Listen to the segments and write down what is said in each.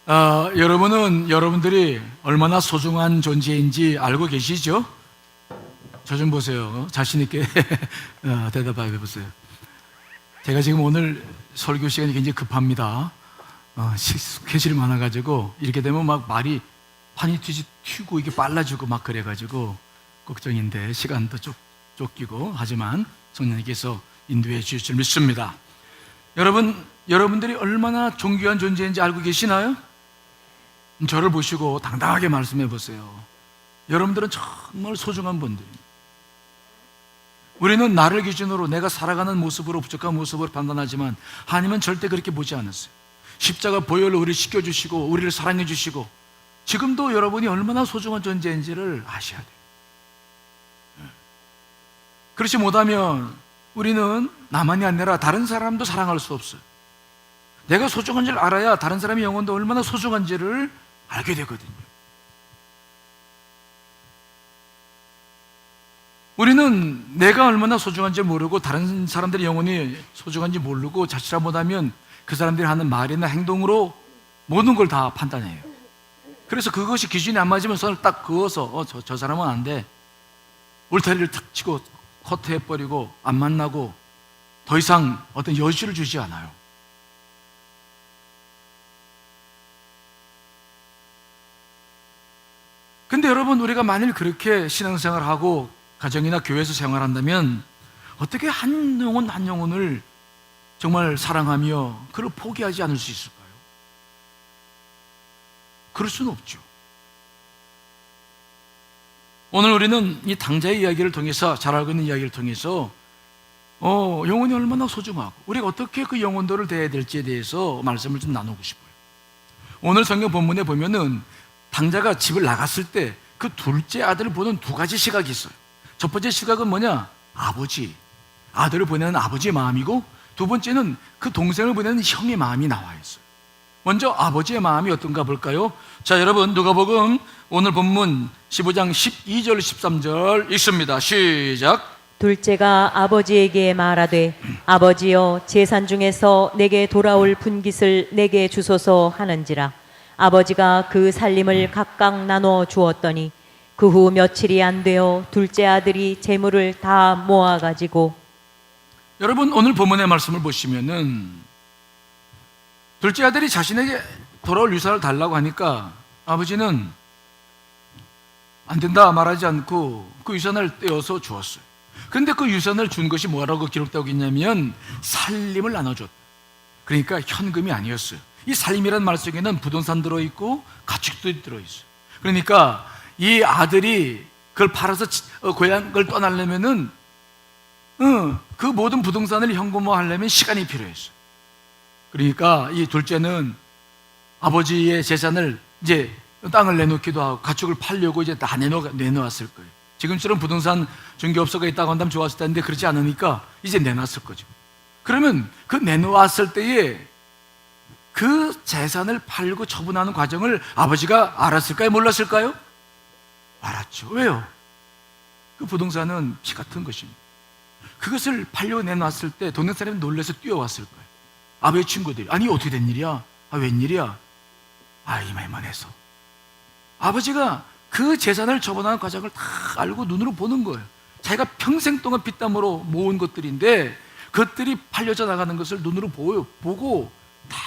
여러분은 여러분들이 얼마나 소중한 존재인지 알고 계시죠? 저 좀 보세요. 자신 있게 대답해 보세요. 제가 지금 오늘 설교 시간이 굉장히 급합니다. 스케줄이 많아가지고 이렇게 되면 막 말이 판이 튀고 이게 빨라지고 막 그래가지고 걱정인데 시간도 쫓기고 하지만 성령님께서 인도해 주실 줄 믿습니다. 여러분들이 얼마나 존귀한 존재인지 알고 계시나요? 저를 보시고 당당하게 말씀해 보세요. 여러분들은 정말 소중한 분들입니다. 우리는 나를 기준으로 내가 살아가는 모습으로 부족한 모습으로 판단하지만 하나님은 절대 그렇게 보지 않았어요. 십자가 보혈로 우리를 씻겨주시고 우리를 사랑해 주시고 지금도 여러분이 얼마나 소중한 존재인지를 아셔야 돼요. 그렇지 못하면 우리는 나만이 아니라 다른 사람도 사랑할 수 없어요. 내가 소중한 줄 알아야 다른 사람의 영혼도 얼마나 소중한지를 알게 되거든요. 우리는 내가 얼마나 소중한지 모르고 다른 사람들의 영혼이 소중한지 모르고 자칫 못하면 그 사람들이 하는 말이나 행동으로 모든 걸 다 판단해요. 그래서 그것이 기준이 안 맞으면 손을 딱 그어서 저 사람은 안 돼. 울타리를 탁 치고 커트해버리고 안 만나고 더 이상 어떤 여지를 주지 않아요. 근데 여러분, 우리가 만일 그렇게 신앙생활하고 가정이나 교회에서 생활한다면 어떻게 한 영혼 한 영혼을 정말 사랑하며 그를 포기하지 않을 수 있을까요? 그럴 수는 없죠. 오늘 우리는 이 당자의 이야기를 통해서, 잘 알고 있는 이야기를 통해서 영혼이 얼마나 소중하고 우리가 어떻게 그 영혼들을 대해야 될지에 대해서 말씀을 좀 나누고 싶어요. 오늘 성경 본문에 보면은 당자가 집을 나갔을 때 그 둘째 아들을 보는 두 가지 시각이 있어요. 첫 번째 시각은 뭐냐? 아버지, 아들을 보내는 아버지의 마음이고, 두 번째는 그 동생을 보내는 형의 마음이 나와 있어요. 먼저 아버지의 마음이 어떤가 볼까요? 자, 여러분, 누가복음 오늘 본문 15장 12절 13절 읽습니다. 시작. 둘째가 아버지에게 말하되 아버지여, 제산 중에서 내게 돌아올 분깃을 내게 주소서 하는지라. 아버지가 그 살림을 각각 나눠 주었더니 그 후 며칠이 안 되어 둘째 아들이 재물을 다 모아가지고. 여러분, 오늘 본문의 말씀을 보시면은 둘째 아들이 자신에게 돌아올 유산을 달라고 하니까 아버지는 안 된다 말하지 않고 그 유산을 떼어서 주었어요. 그런데 그 유산을 준 것이 뭐라고 기록되고 있냐면 살림을 나눠줬다. 그러니까 현금이 아니었어요. 이 살림이라는 말 속에는 부동산 들어있고 가축도 들어있어요. 그러니까 이 아들이 그걸 팔아서 고향을 떠나려면은 그 모든 부동산을 현금화하려면 시간이 필요했어요. 그러니까 이 둘째는 아버지의 재산을 이제 땅을 내놓기도 하고 가축을 팔려고 이제 다 내놓았을 거예요. 지금처럼 부동산 중개업소가 있다고 한다면 좋았을 텐데 그렇지 않으니까 이제 내놨을 거죠. 그러면 그 내놓았을 때에 그 재산을 팔고 처분하는 과정을 아버지가 알았을까요? 몰랐을까요? 알았죠. 왜요? 그 부동산은 피 같은 것입니다. 그것을 팔려 내놨을 때 동네 사람이 놀라서 뛰어왔을 거예요. 아버지 친구들이, 아니 어떻게 된 일이야? 웬일이야? 이말만 해서 아버지가 그 재산을 처분하는 과정을 다 알고 눈으로 보는 거예요. 자기가 평생 동안 핏땀으로 모은 것들인데 그것들이 팔려져 나가는 것을 눈으로 보고 다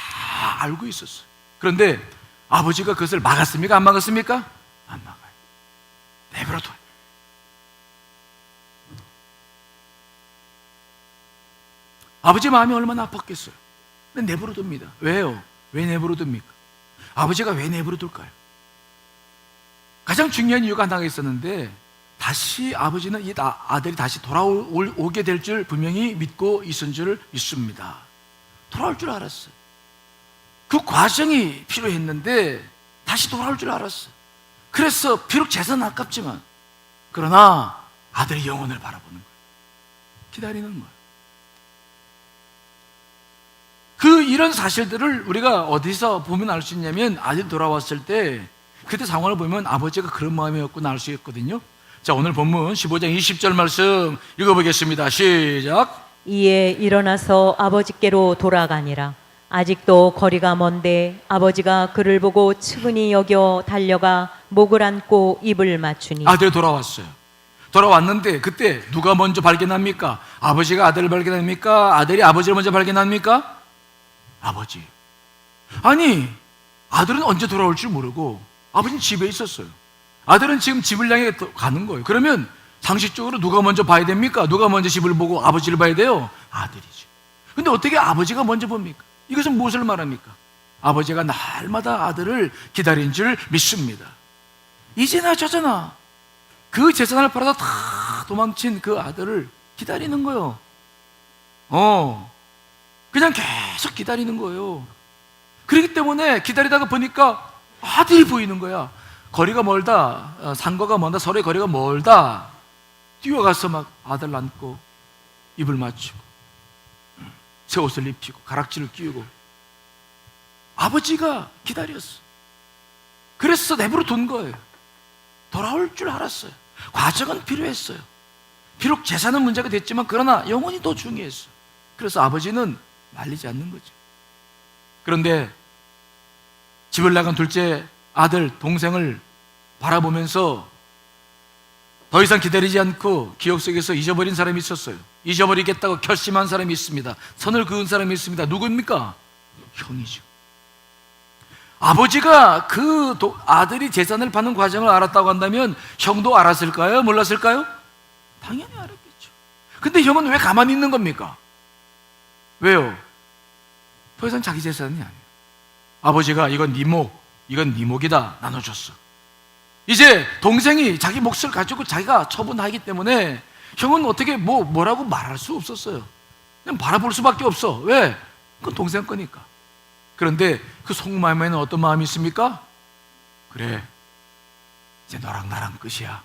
알고 있었어요. 그런데 아버지가 그것을 막았습니까? 안 막았습니까? 안 막아요. 내버려둬요. 아버지 마음이 얼마나 아팠겠어요. 근데 내버려둡니다. 왜요? 왜 내버려둡니까? 아버지가 왜 내버려둘까요? 가장 중요한 이유가 하나가 있었는데, 다시 아버지는 이 아들이 다시 돌아오게 될 줄 분명히 믿고 있은 줄 믿습니다. 돌아올 줄 알았어요. 그 과정이 필요했는데 다시 돌아올 줄 알았어요. 그래서 비록 재산은 아깝지만 그러나 아들의 영혼을 바라보는 거예요. 기다리는 거예요. 이런 사실들을 우리가 어디서 보면 알 수 있냐면, 아들 돌아왔을 때 그때 상황을 보면 아버지가 그런 마음이었구나 알 수 있거든요. 자, 오늘 본문 15장 20절 말씀 읽어보겠습니다. 시작. 이에 일어나서 아버지께로 돌아가니라. 아직도 거리가 먼데 아버지가 그를 보고 측은히 여겨 달려가 목을 안고 입을 맞추니 아들이 돌아왔어요. 돌아왔는데 그때 누가 먼저 발견합니까? 아버지가 아들을 발견합니까? 아들이 아버지를 먼저 발견합니까? 아버지. 아니, 아들은 언제 돌아올 줄 모르고 아버지는 집에 있었어요. 아들은 지금 집을 향해 가는 거예요. 그러면 상식적으로 누가 먼저 봐야 됩니까? 누가 먼저 집을 보고 아버지를 봐야 돼요? 아들이지. 근데 어떻게 아버지가 먼저 봅니까? 이것은 무엇을 말합니까? 아버지가 날마다 아들을 기다린 줄 믿습니다. 이제나 저제나 그 재산을 팔아서 다 도망친 그 아들을 기다리는 거예요. 그냥 계속 기다리는 거예요. 그렇기 때문에 기다리다가 보니까 아들이 보이는 거야. 거리가 멀다, 상거가 멀다, 서로의 거리가 멀다. 뛰어가서 막 아들 안고 입을 맞추고 새 옷을 입히고 가락지를 끼우고 아버지가 기다렸어. 그래서 내버려 둔 거예요. 돌아올 줄 알았어요. 과정은 필요했어요. 비록 재산은 문제가 됐지만 그러나 영혼이 더 중요했어요. 그래서 아버지는 말리지 않는 거죠. 그런데 집을 나간 둘째 아들, 동생을 바라보면서 더 이상 기다리지 않고 기억 속에서 잊어버린 사람이 있었어요. 잊어버리겠다고 결심한 사람이 있습니다. 선을 그은 사람이 있습니다. 누구입니까? 형이죠. 아버지가 그 아들이 재산을 파는 과정을 알았다고 한다면 형도 알았을까요? 몰랐을까요? 당연히 알았겠죠. 근데 형은 왜 가만히 있는 겁니까? 왜요? 더 이상 자기 재산이 아니에요. 아버지가 이건 네 목, 이건 네 목이다 나눠줬어. 이제 동생이 자기 몫을 가지고 자기가 처분하기 때문에 형은 어떻게 뭐라고 말할 수 없었어요. 그냥 바라볼 수밖에 없어. 왜? 그건 동생 거니까. 그런데 그 속마음에는 어떤 마음이 있습니까? 그래, 이제 너랑 나랑 끝이야.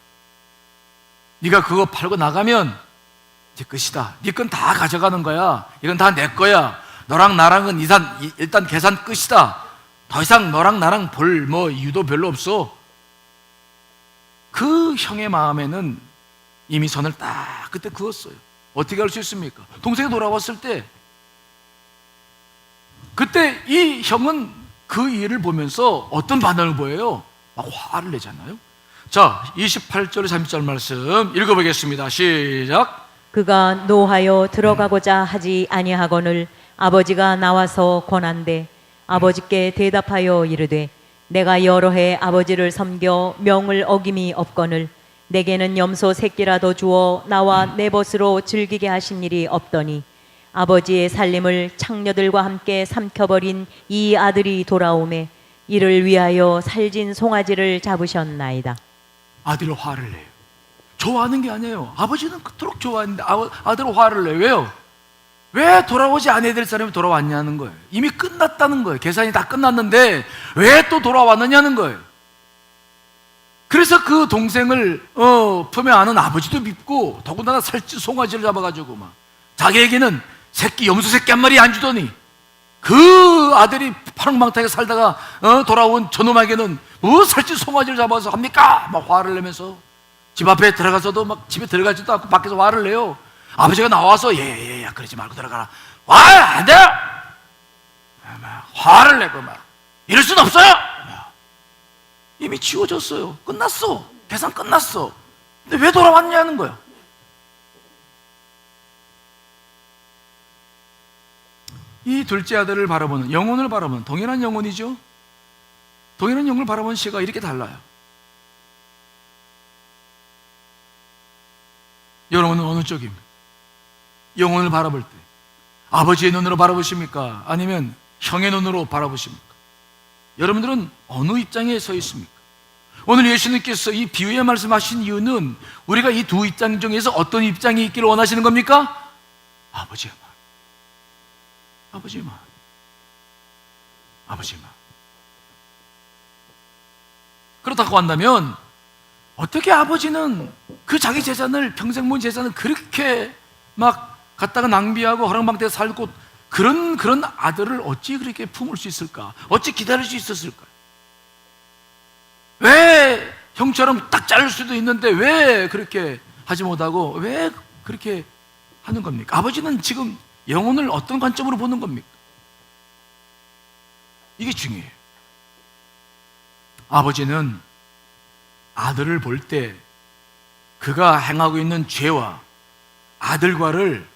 네가 그거 팔고 나가면 이제 끝이다. 네 건 다 가져가는 거야. 이건 다 내 거야. 너랑 나랑은 일단 계산 끝이다. 더 이상 너랑 나랑 볼 이유도 별로 없어. 그 형의 마음에는 이미 선을 딱 그때 그었어요. 어떻게 할 수 있습니까? 동생이 돌아왔을 때 그때 이 형은 그 일을 보면서 어떤 반응을 보여요? 막 화를 내잖아요. 자, 28절 30절 말씀 읽어보겠습니다. 시작. 그가 노하여 들어가고자 하지 아니하거늘 아버지가 나와서 권한대 아버지께 대답하여 이르되 내가 여러 해 아버지를 섬겨 명을 어김이 없거늘 내게는 염소 새끼라도 주어 나와 내 벗으로 즐기게 하신 일이 없더니 아버지의 살림을 창녀들과 함께 삼켜버린 이 아들이 돌아오매 이를 위하여 살진 송아지를 잡으셨나이다. 아들이 화를 내요. 좋아하는 게 아니에요. 아버지는 그토록 좋아했는데 아들은 화를 내요. 왜요? 왜 돌아오지 않아야 될 사람이 돌아왔냐는 거예요. 이미 끝났다는 거예요. 계산이 다 끝났는데 왜 또 돌아왔느냐는 거예요. 그래서 그 동생을 품에 안은 아버지도 밉고 더군다나 살찐 송아지를 잡아가지고 막 자기에게는 염소 새끼 한 마리 안 주더니 그 아들이 파랑방탕하게 살다가 돌아온 저놈에게는 살찐 송아지를 잡아서 합니까? 막 화를 내면서 집 앞에 들어가서도 막 집에 들어가지도 않고 밖에서 화를 내요. 아버지가 나와서 야 그러지 말고 들어가라. 와, 안 돼요! 막 화를 내고 막 이럴 순 없어요! 이미 지워졌어요. 끝났어. 계산 끝났어. 근데 왜 돌아왔냐는 거예요. 이 둘째 아들을 바라보는, 영혼을 바라보는 동일한 영혼이죠. 동일한 영혼을 바라보는 시가 이렇게 달라요. 여러분은 어느 쪽입니까? 영혼을 바라볼 때 아버지의 눈으로 바라보십니까? 아니면 형의 눈으로 바라보십니까? 여러분들은 어느 입장에 서 있습니까? 오늘 예수님께서 이 비유에 말씀하신 이유는 우리가 이 두 입장 중에서 어떤 입장이 있기를 원하시는 겁니까? 아버지의 마음, 아버지의 마음, 아버지의 마음. 그렇다고 한다면 어떻게 아버지는 그 자기 재산을, 평생 모은 재산을 그렇게 막 갖다가 낭비하고 허랑방태에 살고 그런 아들을 어찌 그렇게 품을 수 있을까? 어찌 기다릴 수 있었을까? 왜 형처럼 딱 자를 수도 있는데 왜 그렇게 하지 못하고 왜 그렇게 하는 겁니까? 아버지는 지금 영혼을 어떤 관점으로 보는 겁니까? 이게 중요해요. 아버지는 아들을 볼 때 그가 행하고 있는 죄와 아들과를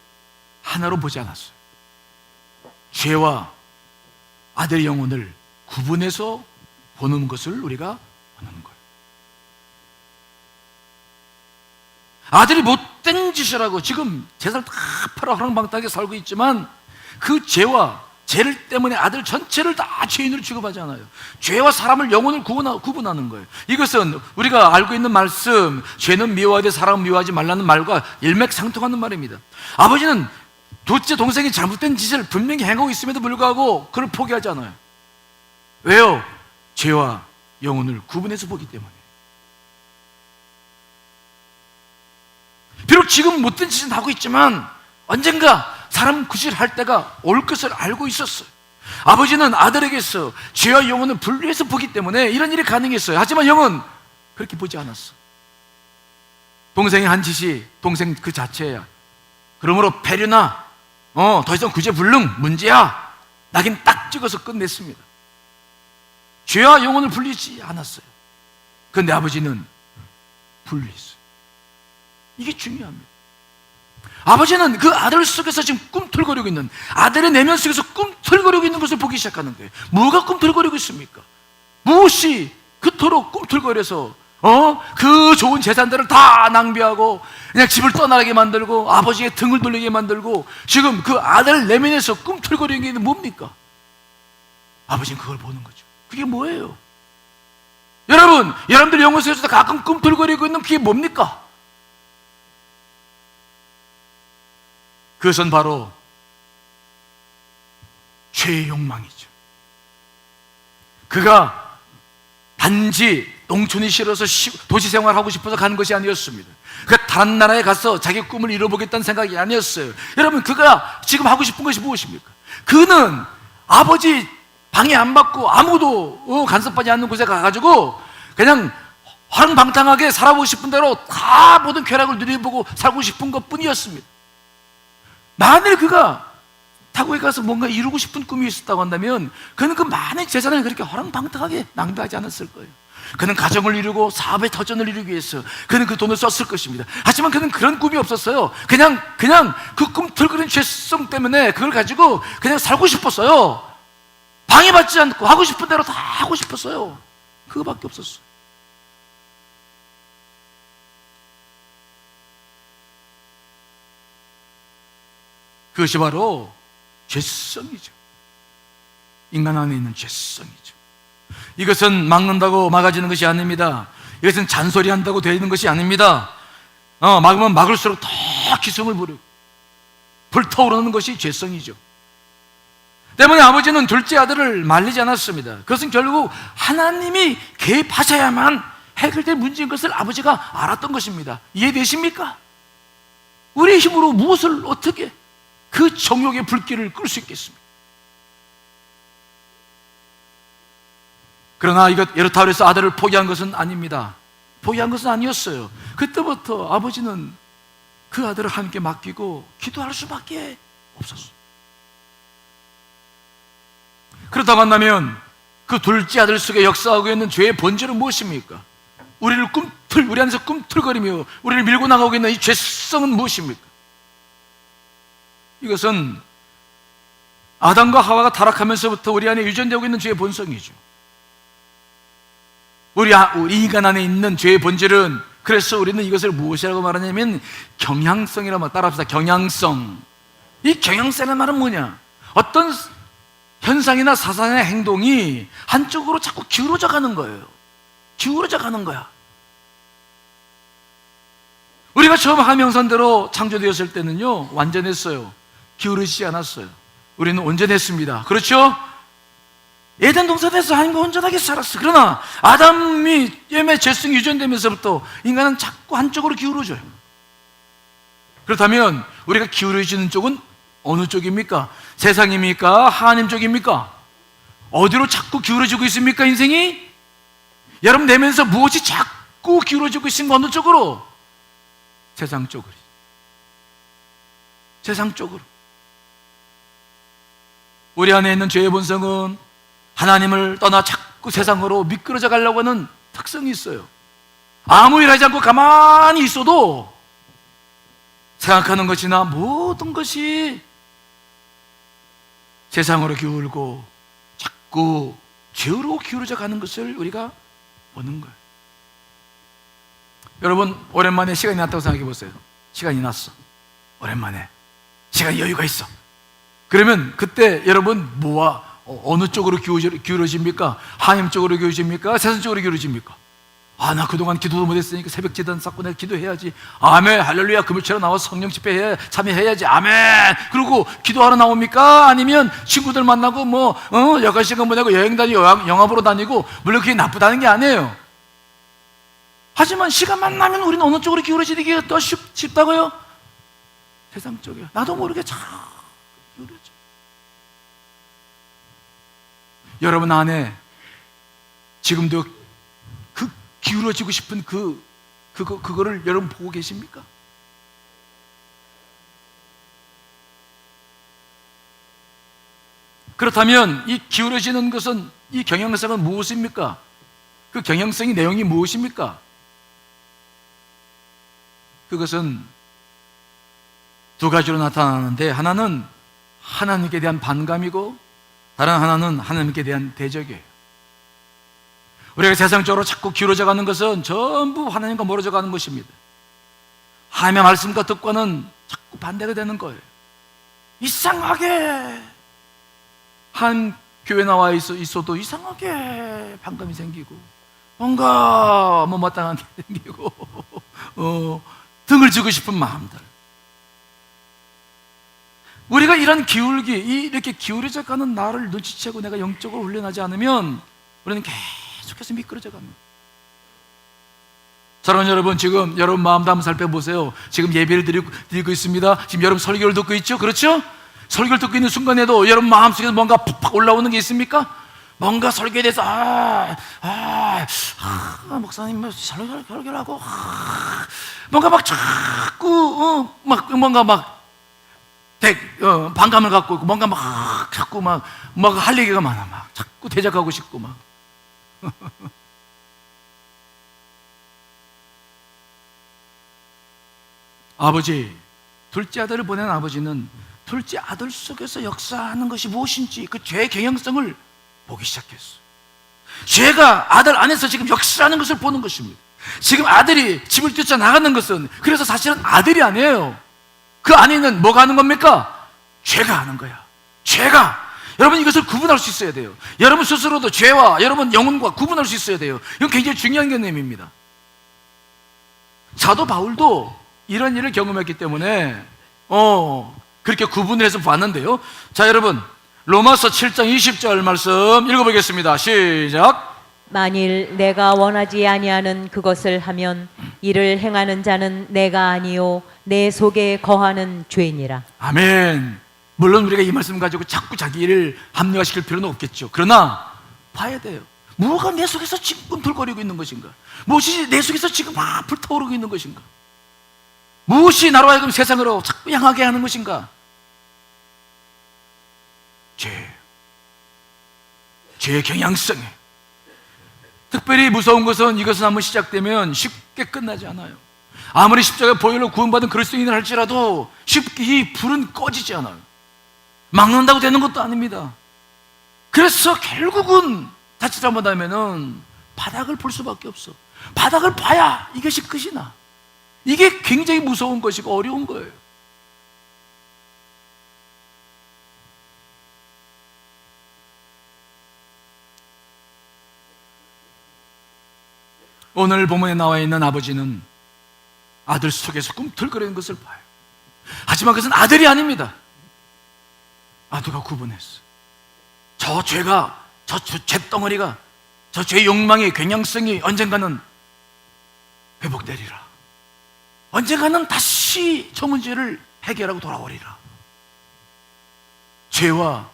하나로 보지 않았어요. 죄와 아들의 영혼을 구분해서 보는 것을 우리가 보는 거예요. 아들이 못된 짓을 하고 지금 재산을 다 팔아 허랑방탕하게 살고 있지만 그 죄를 때문에 아들 전체를 다 죄인으로 취급하잖아요. 죄와 사람을, 영혼을 구분하는 거예요. 이것은 우리가 알고 있는 말씀, 죄는 미워하되 사람은 미워하지 말라는 말과 일맥상통하는 말입니다. 아버지는 둘째 동생이 잘못된 짓을 분명히 행하고 있음에도 불구하고 그를 포기하잖아요. 왜요? 죄와 영혼을 구분해서 보기 때문에. 비록 지금 못된 짓은 하고 있지만 언젠가 사람 구실을 할 때가 올 것을 알고 있었어요. 아버지는 아들에게서 죄와 영혼을 분리해서 보기 때문에 이런 일이 가능했어요. 하지만 영은 그렇게 보지 않았어. 동생이 한 짓이 동생 그 자체야. 그러므로 배려나 더 이상 구제불능 문제야, 낙인 딱 찍어서 끝냈습니다. 죄와 영혼을 분리하지 않았어요. 그런데 아버지는 분리했어요. 이게 중요합니다. 아버지는 그 아들 속에서 지금 꿈틀거리고 있는, 아들의 내면 속에서 꿈틀거리고 있는 것을 보기 시작하는 거예요. 뭐가 꿈틀거리고 있습니까? 무엇이 그토록 꿈틀거려서 그 좋은 재산들을 다 낭비하고 그냥 집을 떠나게 만들고 아버지의 등을 돌리게 만들고 지금 그 아들 내면에서 꿈틀거리는 게 뭡니까? 아버지는 그걸 보는 거죠. 그게 뭐예요? 여러분들 영혼 속에서 가끔 꿈틀거리고 있는 그게 뭡니까? 그것은 바로 죄의 욕망이죠. 그가 단지 농촌이 싫어서 도시 생활하고 싶어서 간 것이 아니었습니다. 그가 다른 나라에 가서 자기 꿈을 이뤄보겠다는 생각이 아니었어요. 여러분, 그가 지금 하고 싶은 것이 무엇입니까? 그는 아버지 방해 안 받고 아무도 간섭하지 않는 곳에 가가지고 그냥 허랑방탕하게 살아보고 싶은 대로 다 모든 쾌락을 누려보고 살고 싶은 것 뿐이었습니다. 만일 그가 타국에 가서 뭔가 이루고 싶은 꿈이 있었다고 한다면 그는 그 많은 재산을 그렇게 허랑방탕하게 낭비하지 않았을 거예요. 그는 가정을 이루고 사업의 터전을 이루기 위해서 그는 그 돈을 썼을 것입니다. 하지만 그는 그런 꿈이 없었어요. 그냥 그 꿈틀거리는 죄성 때문에 그걸 가지고 그냥 살고 싶었어요. 방해받지 않고 하고 싶은 대로 다 하고 싶었어요. 그거밖에 없었어요. 그것이 바로 죄성이죠. 인간 안에 있는 죄성이죠. 이것은 막는다고 막아지는 것이 아닙니다. 이것은 잔소리한다고 되는 것이 아닙니다. 막으면 막을수록 더 기승을 부리고 불타오르는 것이 죄성이죠. 때문에 아버지는 둘째 아들을 말리지 않았습니다. 그것은 결국 하나님이 개입하셔야만 해결될 문제인 것을 아버지가 알았던 것입니다. 이해되십니까? 우리의 힘으로 무엇을 어떻게 그 정욕의 불길을 끌 수 있겠습니까? 그러나 이렇다고 해서 아들을 포기한 것은 아닙니다. 포기한 것은 아니었어요. 그때부터 아버지는 그 아들을 하나님께 맡기고 기도할 수밖에 없었어요. 그렇다고 한다면 그 둘째 아들 속에 역사하고 있는 죄의 본질은 무엇입니까? 우리 안에서 꿈틀거리며 우리를 밀고 나가고 있는 이 죄성은 무엇입니까? 이것은 아담과 하와가 타락하면서부터 우리 안에 유전되고 있는 죄의 본성이죠. 우리 인간 안에 있는 죄의 본질은, 그래서 우리는 이것을 무엇이라고 말하냐면 경향성이라고 말. 따라합시다. 경향성. 이 경향성이라는 말은 뭐냐? 어떤 현상이나 사상이나 행동이 한쪽으로 자꾸 기울어져 가는 거예요. 기울어져 가는 거야. 우리가 처음 하명선대로 창조되었을 때는요, 완전했어요. 기울어지지 않았어요. 우리는 온전했습니다. 그렇죠? 에덴 동산에서 하나님과 온전하게 살았어. 그러나 아담이 죄성이 유전되면서부터 인간은 자꾸 한쪽으로 기울어져요. 그렇다면 우리가 기울어지는 쪽은 어느 쪽입니까? 세상입니까? 하나님 쪽입니까? 어디로 자꾸 기울어지고 있습니까, 인생이? 여러분 내면서 무엇이 자꾸 기울어지고 있습니까? 어느 쪽으로? 세상 쪽으로. 세상 쪽으로. 우리 안에 있는 죄의 본성은 하나님을 떠나 자꾸 세상으로 미끄러져 가려고 하는 특성이 있어요. 아무 일 하지 않고 가만히 있어도 생각하는 것이나 모든 것이 세상으로 기울고 자꾸 죄로 기울어져 가는 것을 우리가 보는 거예요. 여러분, 오랜만에 시간이 났다고 생각해 보세요. 시간이 났어. 오랜만에 시간이 여유가 있어. 그러면 그때 여러분 뭐와 어느 쪽으로 기울어집니까? 하나님 쪽으로 기울어집니까? 세상 쪽으로 기울어집니까? 나 그동안 기도도 못했으니까 새벽 기도는 쌓고 내가 기도해야지. 아멘, 할렐루야. 금요일에 나와서 성령 집회에 참여해야지. 아멘. 그리고 기도하러 나옵니까? 아니면 친구들 만나고 여가 시간 보내고 여행 다니고 영화 보러 다니고. 물론 그게 나쁘다는 게 아니에요. 하지만 시간만 나면 우리는 어느 쪽으로 기울어지기가 더 쉽다고요? 세상 쪽이요. 나도 모르게 잘 기울어져. 여러분 안에 지금도 그 기울어지고 싶은 그거를 여러분 보고 계십니까? 그렇다면 이 기울어지는 것은, 이 경향성은 무엇입니까? 그 경향성의 내용이 무엇입니까? 그것은 두 가지로 나타나는데, 하나는 하나님께 대한 반감이고 다른 하나는 하나님께 대한 대적이에요. 우리가 세상적으로 자꾸 기울어져 가는 것은 전부 하나님과 멀어져 가는 것입니다. 하나님의 말씀과 뜻과는 자꾸 반대가 되는 거예요. 이상하게 한 교회 나와 있어도 이상하게 반감이 생기고 뭔가 못마땅한 게 생기고 등을 쥐고 싶은 마음들. 우리가 이런 이렇게 기울어져 가는 나를 눈치채고 내가 영적으로 훈련하지 않으면 우리는 계속해서 미끄러져 갑니다. 사랑하는 여러분, 지금 여러분 마음도 한번 살펴보세요. 지금 예배를 드리고 있습니다. 지금 여러분 설교를 듣고 있죠? 그렇죠? 설교를 듣고 있는 순간에도 여러분 마음속에서 뭔가 푹 올라오는 게 있습니까? 뭔가 설교에 대해서 목사님 설교를 하고 뭔가 막 자꾸 반감을 갖고 있고 뭔가 막 자꾸 막 할 얘기가 많아. 막 자꾸 대적하고 싶고 막. 아버지, 둘째 아들을 보낸 아버지는 둘째 아들 속에서 역사하는 것이 무엇인지 그 죄의 경향성을 보기 시작했어. 죄가 아들 안에서 지금 역사하는 것을 보는 것입니다. 지금 아들이 집을 뛰쳐나가는 것은 그래서 사실은 아들이 아니에요. 그 안에 있는 뭐가 하는 겁니까? 죄가 하는 거야. 죄가. 여러분 이것을 구분할 수 있어야 돼요. 여러분 스스로도 죄와 여러분 영혼과 구분할 수 있어야 돼요. 이건 굉장히 중요한 개념입니다. 사도 바울도 이런 일을 경험했기 때문에 그렇게 구분을 해서 봤는데요. 자, 여러분 로마서 7장 20절 말씀 읽어보겠습니다. 시작. 만일 내가 원하지 아니하는 그것을 하면 이를 행하는 자는 내가 아니요 내 속에 거하는 죄니라. 아멘. 물론 우리가 이 말씀 가지고 자꾸 자기 일을 합리화시킬 필요는 없겠죠. 그러나 봐야 돼요. 뭐가 내 속에서 지금 꿈틀거리고 있는 것인가? 무엇이 내 속에서 지금 막 불타오르고 있는 것인가? 무엇이 나로 하여금 세상으로 자꾸 향하게 하는 것인가? 죄의 경향성에. 특별히 무서운 것은 이것은 한번 시작되면 쉽게 끝나지 않아요. 아무리 십자가 보혈로 구원받은 그리스도인을 할지라도 쉽게 이 불은 꺼지지 않아요. 막는다고 되는 것도 아닙니다. 그래서 결국은 자칫 잘못하면은 바닥을 볼 수밖에 없어. 바닥을 봐야 이것이 끝이 나. 이게 굉장히 무서운 것이고 어려운 거예요. 오늘 본문에 나와 있는 아버지는 아들 속에서 꿈틀거리는 것을 봐요. 하지만 그것은 아들이 아닙니다. 아들과 구분했어. 저 죄가, 저 죄덩어리가, 저 죄의 욕망의 경향성이 언젠가는 회복되리라. 언젠가는 다시 저 문제를 해결하고 돌아오리라. 죄와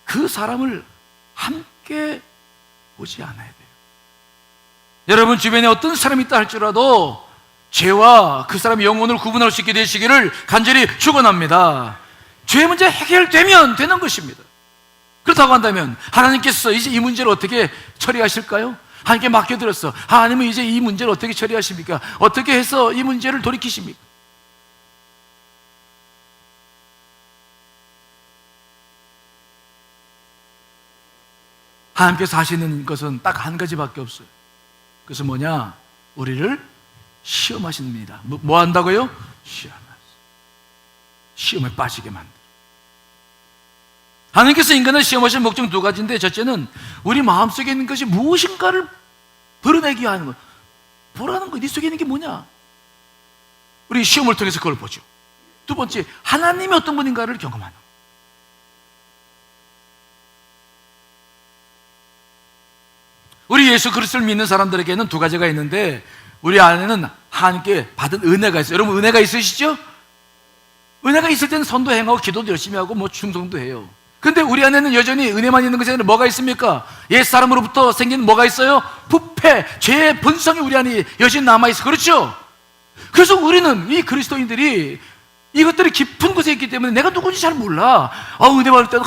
그 사람을 함께 보지 않아야 돼요. 여러분 주변에 어떤 사람이 있다 할지라도 죄와 그 사람의 영혼을 구분할 수 있게 되시기를 간절히 축원합니다. 죄 문제 해결되면 되는 것입니다. 그렇다고 한다면 하나님께서 이제 이 문제를 어떻게 처리하실까요? 하나님께 맡겨드렸어. 하나님은 이제 이 문제를 어떻게 처리하십니까? 어떻게 해서 이 문제를 돌이키십니까? 하나님께서 하시는 것은 딱 한 가지밖에 없어요. 그것은 뭐냐? 우리를 시험하십니다. 뭐 한다고요? 시험에 빠지게 만들어. 하나님께서 인간을 시험하신 목적 두 가지인데, 첫째는 우리 마음속에 있는 것이 무엇인가를 드러내게 하는 것. 보라는 거, 네 속에 있는 게 뭐냐? 우리 시험을 통해서 그걸 보죠. 두 번째, 하나님이 어떤 분인가를 경험하는 것. 우리 예수 그리스도를 믿는 사람들에게는 두 가지가 있는데, 우리 안에는 하나님께 받은 은혜가 있어요. 여러분, 은혜가 있으시죠? 은혜가 있을 때는 선도 행하고 기도도 열심히 하고 뭐 충성도 해요. 근데 우리 안에는 여전히 은혜만 있는 것이 아니라 뭐가 있습니까? 옛사람으로부터 생긴 뭐가 있어요? 부패, 죄의 본성이 우리 안에 여전히 남아있어. 그렇죠? 그래서 우리는, 이 그리스도인들이 이것들이 깊은 곳에 있기 때문에 내가 누군지 잘 몰라. 은혜 받을 때는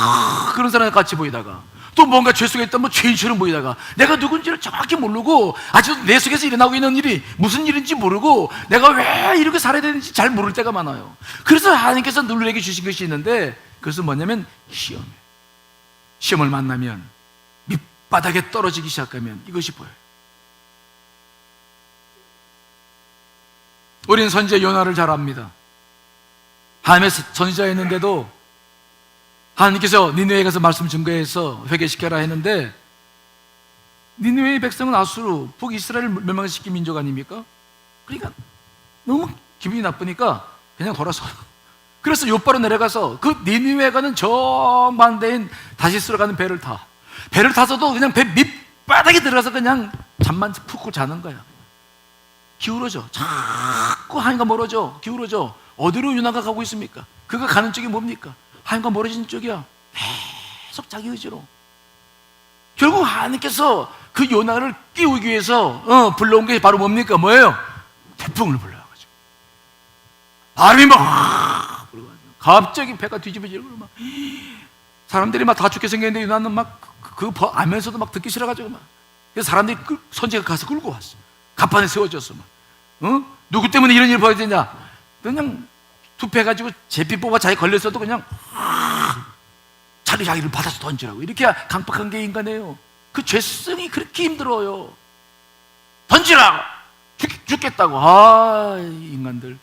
그런 사람과 같이 보이다가, 또 뭔가 죄 속에 있다면 죄인처럼 보이다가, 내가 누군지를 정확히 모르고 아직도 내 속에서 일어나고 있는 일이 무슨 일인지 모르고 내가 왜 이렇게 살아야 되는지 잘 모를 때가 많아요. 그래서 하나님께서 늘 우리에게 주신 것이 있는데, 그것은 뭐냐면 시험이에요. 시험을 만나면, 밑바닥에 떨어지기 시작하면 이것이 보여요. 우리는 선지자 요나를 잘 압니다. 하나님의 선지자였는데도 하나님께서 니느웨에 가서 말씀 증거해서 회개시켜라 했는데, 니느웨의 백성은 아수르, 북이스라엘을 멸망시킨 민족 아닙니까? 그러니까 너무 기분이 나쁘니까 그냥 돌아서, 그래서 요바로 내려가서 그 니느웨에 가는 정반대인 다시스로 가는 배를 타서도 그냥 배 밑바닥에 들어가서 그냥 잠만 푹 자는 거야. 기울어져. 자꾸 하나님과 멀어져. 기울어져. 어디로 요나가 가고 있습니까? 그가 가는 쪽이 뭡니까? 하나님과 멀어진 쪽이야. 계속 자기 의지로. 결국 하나님께서 그 요나를 끼우기 위해서 불러온 게 바로 뭡니까? 뭐예요? 태풍을 불러가지고 바람이 막 불어가지고 갑자기 배가 뒤집어지고 막 사람들이 막 다 죽게 생겼는데 요나는 막 그 알면서도 막 듣기 싫어가지고 막, 그래서 사람들이 선지자가 가서 끌고 왔어. 갑판에 세워졌어. 막. 누구 때문에 이런 일을 봐야 되냐? 그냥 투표해가지고 제비 뽑아 자기 걸렸어도 그냥 자기를 받아서 던지라고. 이렇게 강박한 게 인간이에요. 그 죄성이 그렇게 힘들어요. 던지라! 죽겠다고. 이 인간들.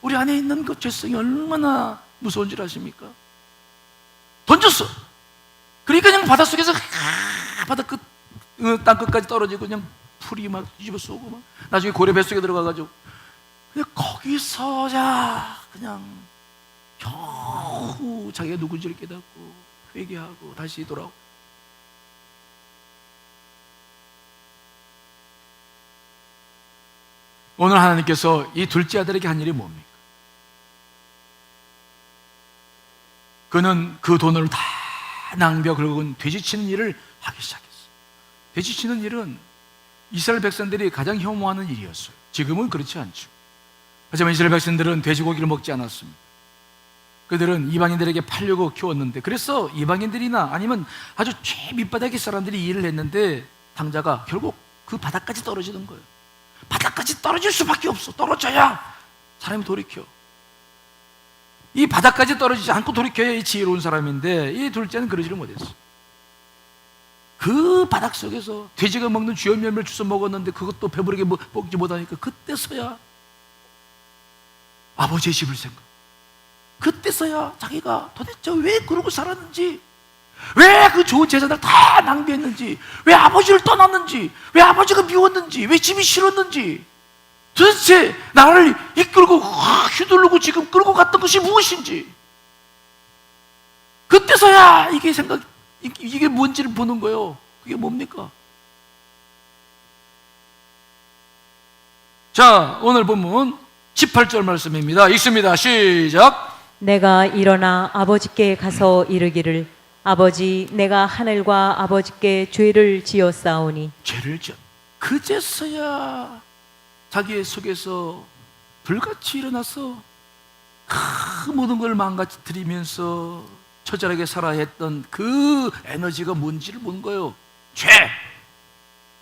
우리 안에 있는 그 죄성이 얼마나 무서운 줄 아십니까? 던졌어. 그러니까 그냥 바닷속에서 바다 끝, 땅 끝까지 떨어지고 그냥 풀이 막 뒤집어 쏘고 막 나중에 고래 뱃속에 들어가가지고 그냥 거기서 그냥 겨우 자기가 누군지를 깨닫고 회개하고 다시 돌아오고. 오늘 하나님께서 이 둘째 아들에게 한 일이 뭡니까? 그는 그 돈을 다 낭비하고 결국은 돼지치는 일을 하기 시작했어요. 돼지치는 일은 이스라엘 백성들이 가장 혐오하는 일이었어요. 지금은 그렇지 않죠. 하지만 이스라엘 백성들은 돼지고기를 먹지 않았습니다. 그들은 이방인들에게 팔려고 키웠는데, 그래서 이방인들이나 아니면 아주 최 밑바닥의 사람들이 일을 했는데 당자가 결국 그 바닥까지 떨어지는 거예요. 바닥까지 떨어질 수밖에 없어. 떨어져야 사람이 돌이켜. 이 바닥까지 떨어지지 않고 돌이켜야 이 지혜로운 사람인데, 이 둘째는 그러지를 못했어. 그 바닥 속에서 돼지가 먹는 쥐의 열매를 주워 먹었는데 그것도 배부르게 먹지 못하니까 그때서야 아버지의 집을 생각. 그때서야 자기가 도대체 왜 그러고 살았는지, 왜 그 좋은 재산을 다 낭비했는지, 왜 아버지를 떠났는지, 왜 아버지가 미웠는지, 왜 집이 싫었는지, 도대체 나를 이끌고 휘두르고 지금 끌고 갔던 것이 무엇인지, 그때서야 이게 뭔지를 보는 거예요. 그게 뭡니까? 자, 오늘 본문 18절 말씀입니다. 읽습니다. 시작. 내가 일어나 아버지께 가서 이르기를, 아버지, 내가 하늘과 아버지께 죄를 지었사오니. 죄를 지었. 그제서야 자기의 속에서 불같이 일어나서 그 모든 걸 망가뜨리면서 처절하게 살아야 했던 그 에너지가 뭔지를 본 거예요. 죄!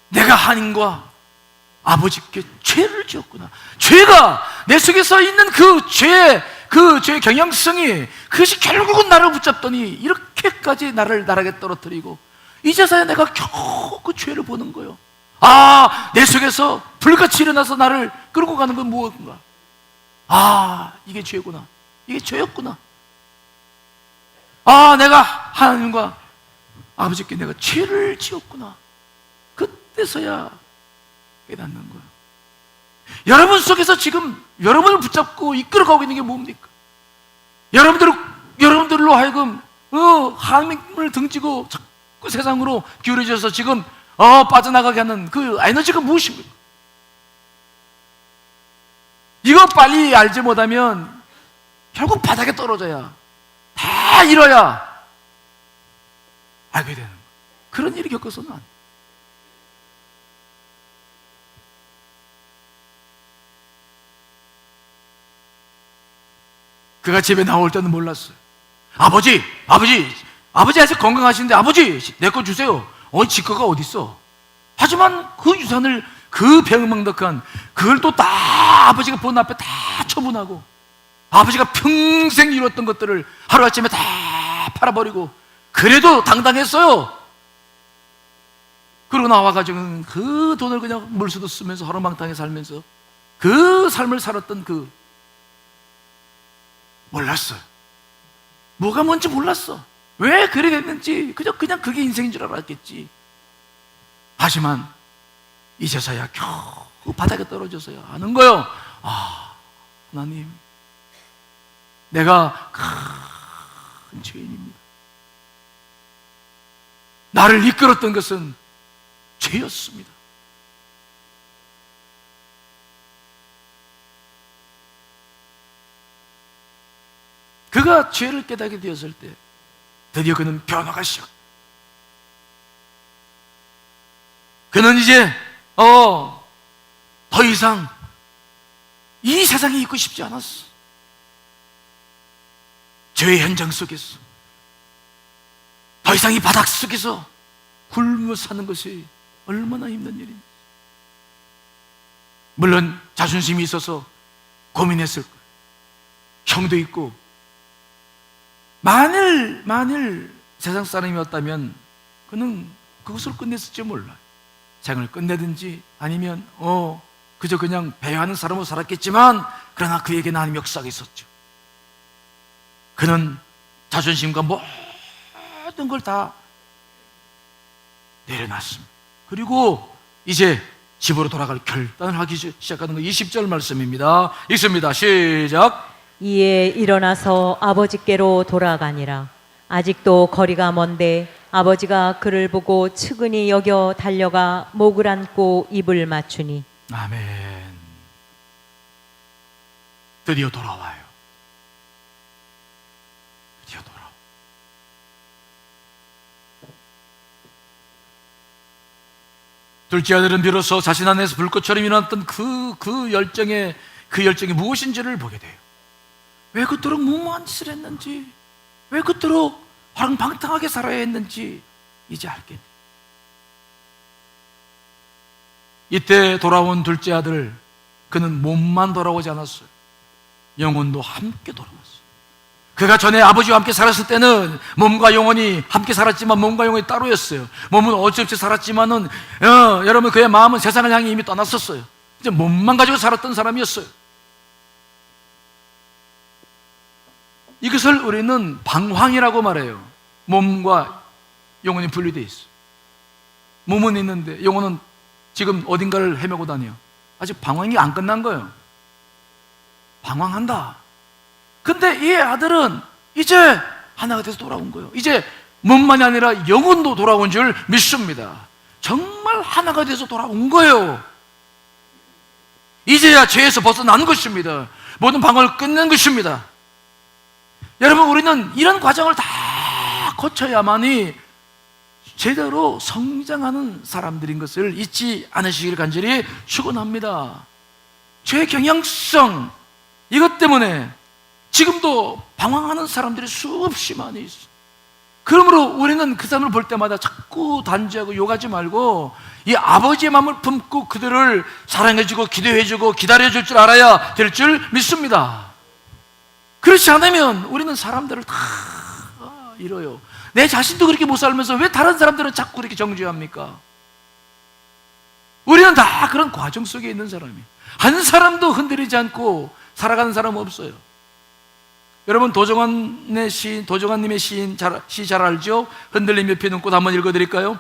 내가 하나님과 아버지께 죄를 지었구나. 죄가 내 속에서 있는 그 죄의 경향성이, 그것이 결국은 나를 붙잡더니 이렇게까지 나를 나락에 떨어뜨리고, 이제서야 내가 겨우 그 죄를 보는 거예요. 아, 내 속에서 불같이 일어나서 나를 끌고 가는 건 무엇인가? 아, 이게 죄구나. 이게 죄였구나. 아, 내가 하나님과 아버지께 내가 죄를 지었구나. 그때서야 깨닫는 거예요. 여러분 속에서 지금 여러분을 붙잡고 이끌어가고 있는 게 뭡니까? 여러분들로 하여금 하나님을 등지고 자꾸 세상으로 기울여져서 지금 빠져나가게 하는 그 에너지가 무엇입니까? 이거 빨리 알지 못하면 결국 바닥에 떨어져야, 다 잃어야 알게 되는 거예요. 그런 일이 겪어서는 안 돼요. 그가 집에 나올 때는 몰랐어요. 아버지 아직 건강하신데 아버지 내 거 주세요. 지거가 어디 있어? 하지만 그 유산을, 그 병망덕한 그걸 또 다 아버지가 본 앞에 다 처분하고, 아버지가 평생 이뤘던 것들을 하루아침에 다 팔아버리고, 그래도 당당했어요. 그러고 나와가지고는 그 돈을 그냥 물수도 쓰면서 허름망탕하게 살면서 그 삶을 살았던 몰랐어요. 뭐가 뭔지 몰랐어. 왜 그래 됐는지 그냥 그게 인생인 줄 알았겠지. 하지만 이제서야 겨우 바닥에 떨어져서야 아는 거예요. 아, 하나님, 내가 큰 죄인입니다. 나를 이끌었던 것은 죄였습니다. 그가 죄를 깨닫게 되었을 때 드디어 그는 변화가 시작. 그는 이제 더 이상 이 세상에 있고 싶지 않았어. 죄의 현장 속에서 더 이상 이 바닥 속에서 굶어 사는 것이 얼마나 힘든 일인지. 물론 자존심이 있어서 고민했을 거예요. 형도 있고, 만일 세상 사람이었다면 그는 그것을 끝냈을지 몰라요. 생을 끝내든지 아니면 그저 그냥 배회하는 사람으로 살았겠지만, 그러나 그에게는 하나님의 역사가 있었죠. 그는 자존심과 모든 걸 다 내려놨습니다. 그리고 이제 집으로 돌아갈 결단을 하기 시작하는 거 20절 말씀입니다. 읽습니다. 시작. 이에 일어나서 아버지께로 돌아가니라. 아직도 거리가 먼데 아버지가 그를 보고 측은히 여겨 달려가 목을 안고 입을 맞추니. 아멘. 드디어 돌아와요. 드디어 돌아와. 둘째 아들은 비로소 자신 안에서 불꽃처럼 일어났던 그 열정이 무엇인지를 보게 돼요. 왜 그토록 무모한 짓을 했는지, 왜 그토록 방탕하게 살아야 했는지 이제 알게 돼. 이때 돌아온 둘째 아들, 그는 몸만 돌아오지 않았어요. 영혼도 함께 돌아왔어요. 그가 전에 아버지와 함께 살았을 때는 몸과 영혼이 함께 살았지만 몸과 영혼이 따로였어요. 몸은 어찌없이 살았지만은 여러분, 그의 마음은 세상을 향해 이미 떠났었어요. 이제 몸만 가지고 살았던 사람이었어요. 이것을 우리는 방황이라고 말해요. 몸과 영혼이 분리되어 있어요. 몸은 있는데 영혼은 지금 어딘가를 헤매고 다녀. 아직 방황이 안 끝난 거예요. 방황한다. 근데 이 아들은 이제 하나가 돼서 돌아온 거예요. 이제 몸만이 아니라 영혼도 돌아온 줄 믿습니다. 정말 하나가 돼서 돌아온 거예요. 이제야 죄에서 벗어난 것입니다. 모든 방황을 끝낸 것입니다. 여러분, 우리는 이런 과정을 다 거쳐야만이 제대로 성장하는 사람들인 것을 잊지 않으시기를 간절히 축원합니다. 죄의 경향성, 이것 때문에 지금도 방황하는 사람들이 수없이 많이 있어요. 그러므로 우리는 그 사람을 볼 때마다 자꾸 단죄하고 욕하지 말고 이 아버지의 마음을 품고 그들을 사랑해주고 기도해주고 기다려줄 줄 알아야 될 줄 믿습니다. 그렇지 않으면 우리는 사람들을 다 잃어요. 내 자신도 그렇게 못 살면서 왜 다른 사람들은 자꾸 그렇게 정죄합니까? 우리는 다 그런 과정 속에 있는 사람이에요. 한 사람도 흔들리지 않고 살아가는 사람은 없어요. 여러분 도정환님의 시인 잘 알죠? 흔들리며 피는 꽃 한번 읽어드릴까요?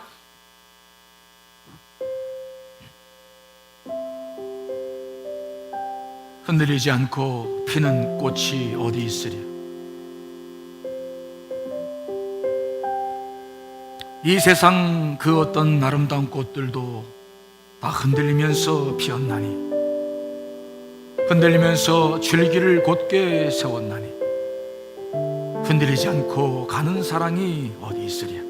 흔들리지 않고 피는 꽃이 어디 있으랴. 이 세상 그 어떤 아름다운 꽃들도 다 흔들리면서 피었나니, 흔들리면서 줄기를 곧게 세웠나니, 흔들리지 않고 가는 사랑이 어디 있으랴.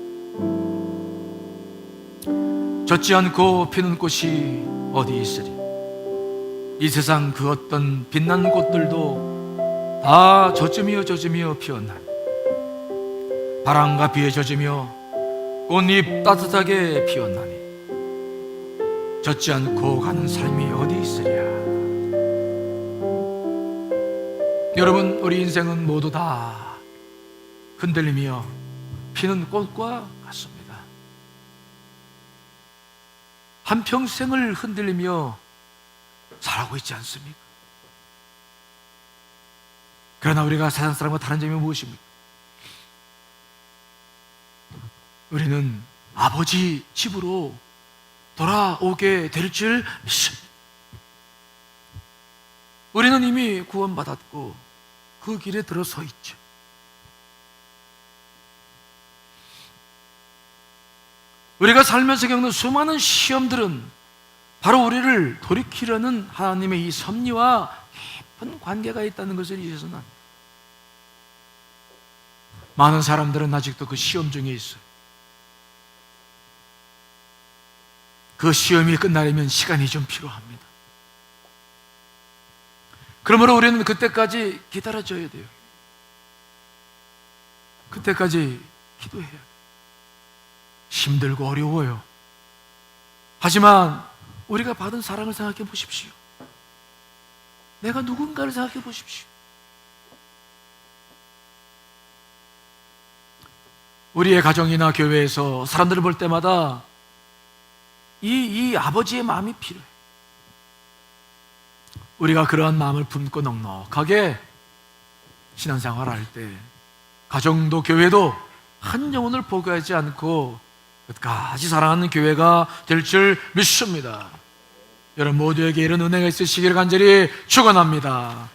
젖지 않고 피는 꽃이 어디 있으랴. 이 세상 그 어떤 빛나는 꽃들도 다 젖으며 피었나니, 바람과 비에 젖으며 꽃잎 따뜻하게 피었나니, 젖지 않고 가는 삶이 어디 있으랴. 여러분, 우리 인생은 모두 다 흔들리며 피는 꽃과 같습니다. 한평생을 흔들리며 살아오고 있지 않습니까? 그러나 우리가 세상 사람과 다른 점이 무엇입니까? 우리는 아버지 집으로 돌아오게 될 줄 믿습니다. 우리는 이미 구원받았고 그 길에 들어서 있죠. 우리가 살면서 겪는 수많은 시험들은 바로 우리를 돌이키려는 하나님의 이 섭리와 깊은 관계가 있다는 것을 잊어서는 안 돼요. 많은 사람들은 아직도 그 시험 중에 있어요. 그 시험이 끝나려면 시간이 좀 필요합니다. 그러므로 우리는 그때까지 기다려줘야 돼요. 그때까지 기도해야 돼요. 힘들고 어려워요. 하지만 우리가 받은 사랑을 생각해 보십시오. 내가 누군가를 생각해 보십시오. 우리의 가정이나 교회에서 사람들을 볼 때마다 이 아버지의 마음이 필요해요. 우리가 그러한 마음을 품고 넉넉하게 신앙생활을 할 때 가정도 교회도 한 영혼을 포기하지 않고 끝까지 사랑하는 교회가 될 줄 믿습니다. 여러분 모두에게 이런 은혜가 있으시기를 간절히 축원합니다.